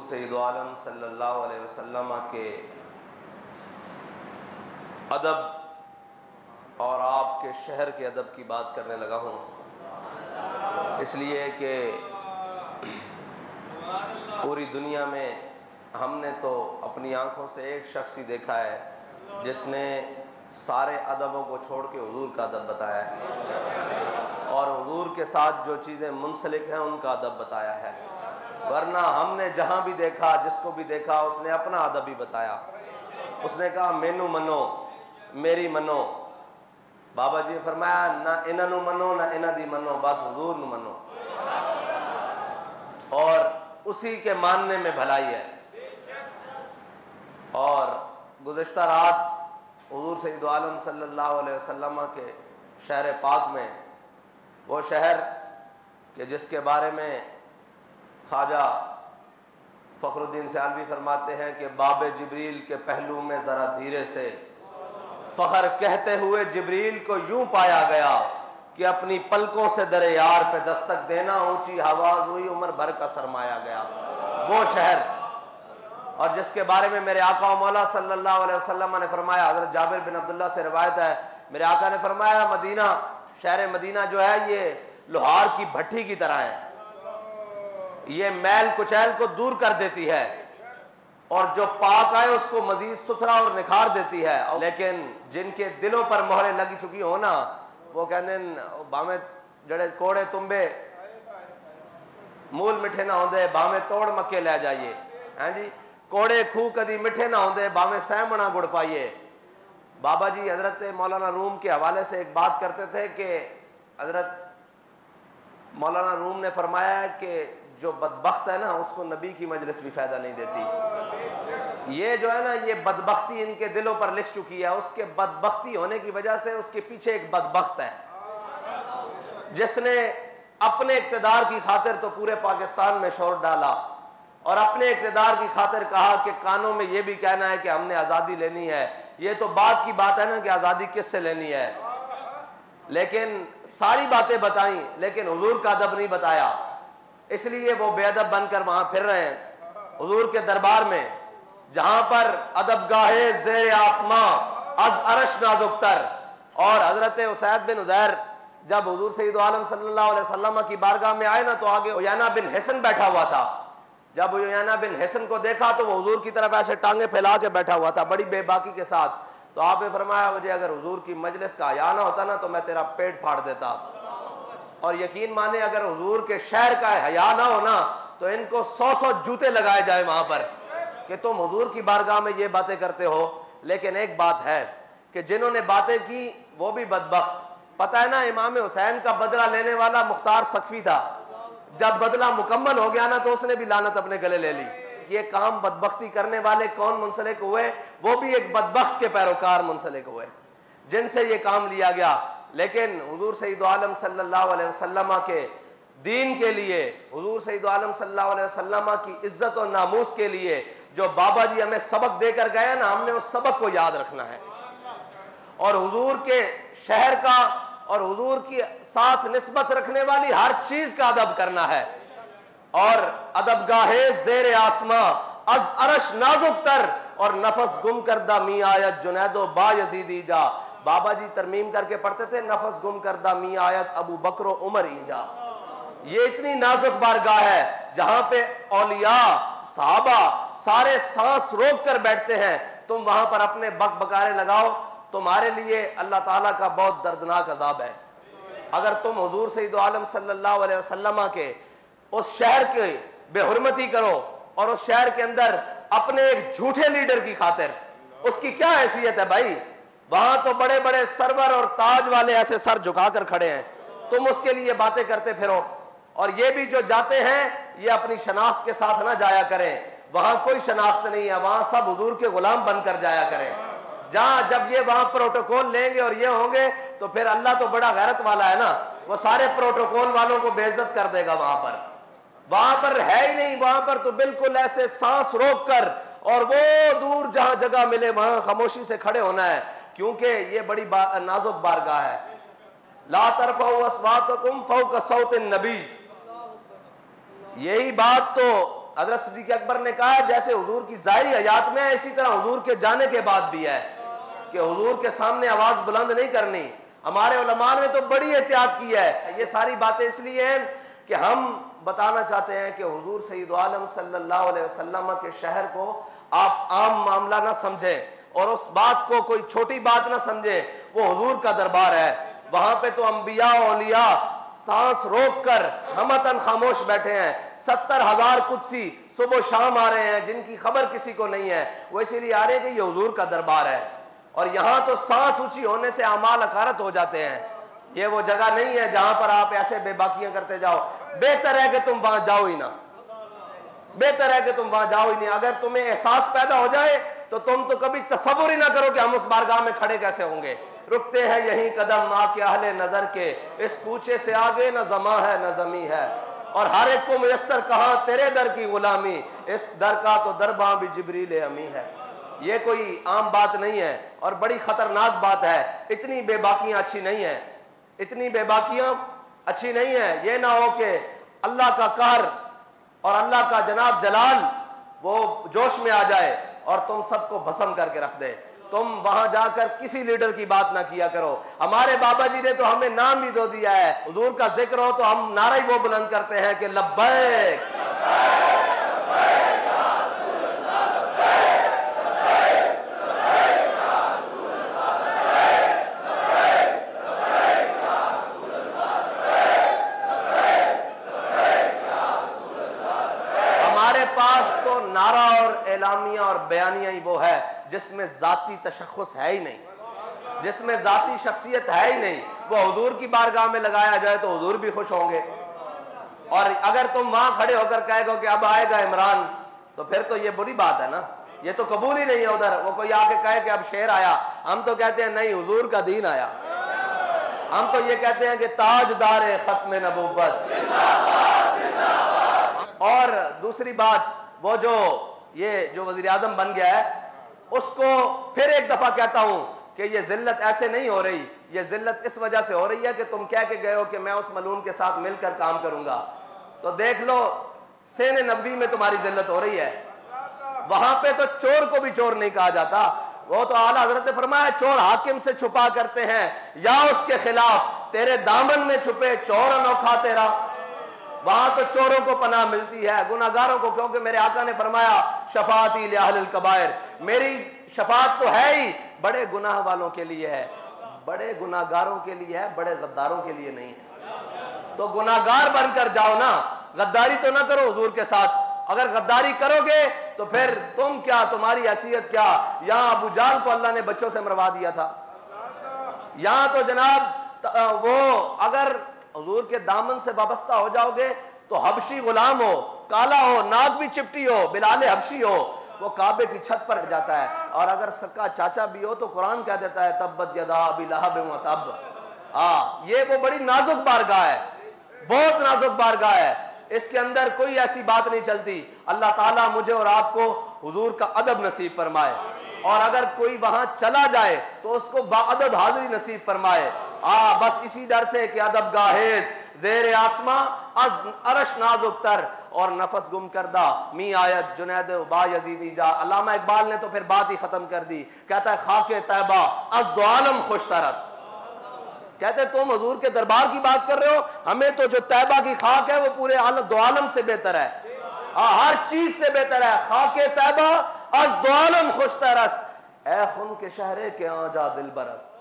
سید عالم صلی اللہ علیہ وسلم کے ادب اور آپ کے شہر کے ادب کی بات کرنے لگا ہوں، اس لیے کہ پوری دنیا میں ہم نے تو اپنی آنکھوں سے ایک شخص ہی دیکھا ہے جس نے سارے ادبوں کو چھوڑ کے حضور کا ادب بتایا ہے اور حضور کے ساتھ جو چیزیں منسلک ہیں ان کا ادب بتایا ہے، ورنہ ہم نے جہاں بھی دیکھا، جس کو بھی دیکھا، اس نے اپنا ادب ہی بتایا۔ اس نے کہا مینو منو، میری منو۔ بابا جی نے فرمایا نہ انہاں نو منو نہ انہاں دی منو، بس حضور نو منو، اور اسی کے ماننے میں بھلائی ہے۔ اور گزشتہ رات حضور سید عالم صلی اللہ علیہ وسلم کے شہر پاک میں، وہ شہر کہ جس کے بارے میں خواجہ فخر الدین سیالوی فرماتے ہیں کہ باب جبریل کے پہلو میں ذرا دھیرے سے فخر کہتے ہوئے جبریل کو یوں پایا گیا کہ اپنی پلکوں سے در یار پہ دستک دینا اونچی آواز ہوئی، عمر بھر کا سرمایا گیا۔ وہ شہر، اور جس کے بارے میں میرے آقا و مولا صلی اللہ علیہ وسلم نے فرمایا، حضرت جابر بن عبداللہ سے روایت ہے، میرے آقا نے فرمایا مدینہ، شہر مدینہ جو ہے یہ لوہار کی بھٹی کی طرح ہے، یہ میل کچیل کو دور کر دیتی ہے اور جو پاک آئے اس کو مزید ستھرا اور نکھار دیتی ہے، لیکن جن کے دلوں پر مہریں لگی چکی ہونا وہ کہتے ہیں بامے جڑے کوڑے تمبے مول مٹھے نہ ہوندے بامے توڑ مکے لے جائیے، ہاں جی، کوڑے کھو کدی مٹھے نہ ہوندے بامے سہمنا گڑ پائیے۔ بابا جی حضرت مولانا روم کے حوالے سے ایک بات کرتے تھے کہ حضرت مولانا روم نے فرمایا ہے کہ جو بدبخت ہے نا اس کو نبی کی مجلس بھی فائدہ نہیں دیتی۔ یہ جو ہے نا یہ بدبختی ان کے دلوں پر لکھ چکی ہے، اس کے بدبختی ہونے کی وجہ سے اس کے پیچھے ایک بدبخت ہے جس نے اپنے اقتدار کی خاطر تو پورے پاکستان میں شور ڈالا اور اپنے اقتدار کی خاطر کہا کہ کانوں میں یہ بھی کہنا ہے کہ ہم نے آزادی لینی ہے۔ یہ تو بات کی بات ہے نا کہ آزادی کس سے لینی ہے، لیکن ساری باتیں بتائیں لیکن حضور کا ادب نہیں بتایا، اس لیے وہ بے ادب بن کر وہاں پھر رہے ہیں حضور کے دربار میں، جہاں پر ادب گاہے زیر آسماں از عرش نازک تر۔ اور حضرت اسید بن حضیر جب حضور سید عالم صلی اللہ علیہ وسلم کی بارگاہ میں آئے نا تو آگے عیینہ بن حصن بیٹھا ہوا تھا۔ جب عیینہ بن حصن کو دیکھا تو وہ حضور کی طرف ایسے ٹانگیں پھیلا کے بیٹھا ہوا تھا بڑی بے باکی کے ساتھ، تو آپ نے فرمایا مجھے اگر حضور کی مجلس کا حیا نہ ہوتا نا تو میں تیرا پیٹ پھاڑ دیتا، اور یقین مانے اگر حضور کے شہر کا حیا نہ ہونا تو ان کو 100 جوتے لگائے جائے وہاں پر کہ تم حضور کی بارگاہ میں یہ باتیں کرتے ہو۔ لیکن ایک بات ہے کہ جنہوں نے باتیں کی وہ بھی بدبخت، پتہ ہے نا امام حسین کا بدلہ لینے والا مختار سقفی تھا، جب بدلہ مکمل ہو گیا نا تو اس نے بھی لعنت اپنے گلے لے لی۔ یہ کام بدبختی کرنے والے کون منسلک ہوئے؟ وہ بھی ایک بدبخت کے پیروکار منسلک ہوئے جن سے یہ کام لیا گیا۔ لیکن حضور سید عالم صلی اللہ علیہ وسلم کے دین کے لیے، حضور سید عالم صلی اللہ علیہ وسلم کی عزت و ناموس کے لیے جو بابا جی ہمیں سبق دے کر گئے نا، ہم نے اس سبق کو یاد رکھنا ہے اور حضور کے شہر کا اور حضور کی ساتھ نسبت رکھنے والی ہر چیز کا ادب کرنا ہے۔ اور ادب گاہے زیر آسماں از عرش نازک تر اور نفس گم کردہ می آیت جنید و با یزیدی جا۔ بابا جی ترمیم کر کے پڑھتے تھے نفس گم کردہ می آیت ابو بکر و عمر ایجا۔ یہ اتنی نازک بارگاہ ہے جہاں پہ اولیاء صحابہ سارے سانس روک کر بیٹھتے ہیں، تم وہاں پر اپنے بک بکارے لگاؤ، تمہارے لیے اللہ تعالیٰ کا بہت دردناک عذاب ہے۔ اگر تم حضور سید عالم صلی اللہ علیہ وسلم کے اس شہر کے بے حرمتی کرو اور اس شہر کے اندر اپنے ایک جھوٹے لیڈر کی خاطر، اس کی کیا حیثیت ہے بھائی؟ وہاں تو بڑے بڑے سرور اور تاج والے ایسے سر جھکا کر کھڑے ہیں، تم اس کے لیے باتیں کرتے پھرو۔ اور یہ بھی جو جاتے ہیں یہ اپنی شناخت کے ساتھ نہ جایا کریں، وہاں کوئی شناخت نہیں ہے، وہاں سب حضور کے غلام بن کر جایا کریں۔ جہاں جب یہ وہاں پروٹوکول لیں گے اور یہ ہوں گے تو پھر اللہ تو بڑا غیرت والا ہے نا، وہ سارے پروٹوکول والوں کو بے عزت کر دے گا۔ وہاں پر ہے ہی نہیں، وہاں پر تو بالکل ایسے سانس روک کر اور وہ دور جہاں جگہ ملے وہاں خاموشی سے کھڑے ہونا ہے، کیونکہ یہ بڑی نازک بارگاہ ہے۔ لا ترفعوا اصواتکم فوق صوت النبی، یہی بات تو حضرت صدیق اکبر نے کہا جیسے حضور کی ظاہری حیات میں ہے اسی طرح حضور کے جانے کے بعد بھی ہے کہ حضور کے سامنے آواز بلند نہیں کرنی. ہمارے علماء نے تو بڑی احتیاط کی ہے. یہ ساری باتیں اس لیے ہیں کہ ہم بتانا چاہتے ہیں کہ حضور سید عالم صلی اللہ علیہ وسلم کے شہر کو آپ عام معاملہ نہ سمجھیں اور اس بات کو کوئی چھوٹی بات نہ سمجھیں. وہ حضور کا دربار ہے. وہاں پہ تو انبیاء و اولیاء سانس روک کر ہمتن خاموش بیٹھے ہیں. 70,000 قدسی صبح و شام آ رہے ہیں جن کی خبر کسی کو نہیں ہے. وہ اسی لیے آ رہے ہیں کہ یہ حضور کا دربار ہے. اور یہاں تو سانس اونچی ہونے سے اعمال اکارت ہو جاتے ہیں. یہ وہ جگہ نہیں ہے جہاں پر آپ ایسے بے باکیاں کرتے جاؤ. بہتر ہے کہ تم وہاں جاؤ ہی نہ. بہتر ہے کہ تم وہاں جاؤ ہی نہیں. اگر تمہیں احساس پیدا ہو جائے تو تم تو کبھی تصور ہی نہ کرو کہ ہم اس بارگاہ میں کھڑے کیسے ہوں گے. رکتے ہیں یہیں قدم آ کے اہل نظر کے, اس کوچے سے آگے نہ زماں ہے نہ زمیں ہے. اور ہر ایک کو میسر کہاں تیرے در کی غلامی, اس در کا تو درباں بھی جبریل امی ہے. یہ کوئی عام بات نہیں ہے اور بڑی خطرناک بات ہے. اتنی بے باکیاں اچھی نہیں ہیں. اتنی بے باکیاں اچھی نہیں ہیں. یہ نہ ہو کہ اللہ کا قہر اور اللہ کا جناب جلال وہ جوش میں آ جائے اور تم سب کو بھسم کر کے رکھ دے. تم وہاں جا کر کسی لیڈر کی بات نہ کیا کرو. ہمارے بابا جی نے تو ہمیں نام بھی دو دیا ہے. حضور کا ذکر ہو تو ہم نعرہ وہ بلند کرتے ہیں کہ لبیک نعرہ اور اعلامیہ اور بیانیہ ہی وہ ہے جس میں ذاتی تشخص ہے ہی نہیں, جس میں ذاتی شخصیت ہے ہی نہیں. وہ حضور کی بارگاہ میں لگایا جائے تو حضور بھی خوش ہوں گے. اور اگر تم وہاں کھڑے ہو کر کہے گو کہ اب آئے گا عمران تو پھر تو یہ بری بات ہے نا. یہ تو قبول ہی نہیں ہے. ادھر وہ کوئی آ کے کہے کہ اب شیر آیا, ہم تو کہتے ہیں نہیں حضور کا دین آیا. ہم تو یہ کہتے ہیں کہ تاجدار ختم نبوت. اور دوسری بات, وہ جو وزیر اعظم بن گیا ہے اس کو پھر ایک دفعہ کہتا ہوں کہ یہ ذلت ایسے نہیں ہو رہی. یہ ذلت اس وجہ سے ہو رہی ہے کہ تم کہہ کے گئے ہو کہ میں اس ملعون کے ساتھ مل کر کام کروں گا. تو دیکھ لو سین نبوی میں تمہاری ذلت ہو رہی ہے. وہاں پہ تو چور کو بھی چور نہیں کہا جاتا. وہ تو اعلیٰ حضرت نے فرمایا چور حاکم سے چھپا کرتے ہیں یا اس کے خلاف, تیرے دامن میں چھپے چور انوکھا تیرا. وہاں تو چوروں کو پناہ ملتی ہے, گناہگاروں کو, کیونکہ میرے آقا نے فرمایا شفاعتی لأہل الکبائر, میری شفاعت تو ہے ہی بڑے گناہ والوں کے لیے ہے, بڑے گناہگاروں کے لیے ہے, بڑے غداروں کے لیے نہیں ہے. تو گناہگار بن کر جاؤ نا, غداری تو نہ کرو حضور کے ساتھ. اگر غداری کرو گے تو پھر تم کیا, تمہاری حیثیت کیا. یہاں ابو جہل کو اللہ نے بچوں سے مروا دیا تھا. یہاں تو جناب وہ اگر حضور کے دامن سے وابستہ ہو جاؤ گے تو حبشی غلام ہو, کالا ہو, ناک بھی چپٹی ہو, بلال حبشی ہو, وہ کعبے کی چھت پر جاتا ہے. اور اگر سکا چاچا بھی ہو تو قرآن کہہ دیتا ہے تبت یدا ابی لہب وتب. یہ وہ بڑی نازک بارگاہ ہے, بہت نازک بارگاہ ہے. اس کے اندر کوئی ایسی بات نہیں چلتی. اللہ تعالیٰ مجھے اور آپ کو حضور کا ادب نصیب فرمائے, اور اگر کوئی وہاں چلا جائے تو اس کو باادب حاضری نصیب فرمائے. بس اسی ڈر سے کہ ادب گاہیز زیر آسماں از عرش نازک تر اور نفس گم کردہ می آیت جنید با یزیدی جا. علامہ اقبال نے تو پھر بات ہی ختم کر دی, کہتا ہے خاک طیبہ از دو عالم خوش ترست. کہتے تم حضور کے دربار کی بات کر رہے ہو, ہمیں تو جو طیبہ کی خاک ہے وہ پورے دو عالم سے بہتر ہے, ہر چیز سے بہتر ہے. خاک طیبہ از دو عالم خوش ترست, اے خون کے شہرے کے آ جا دل برست.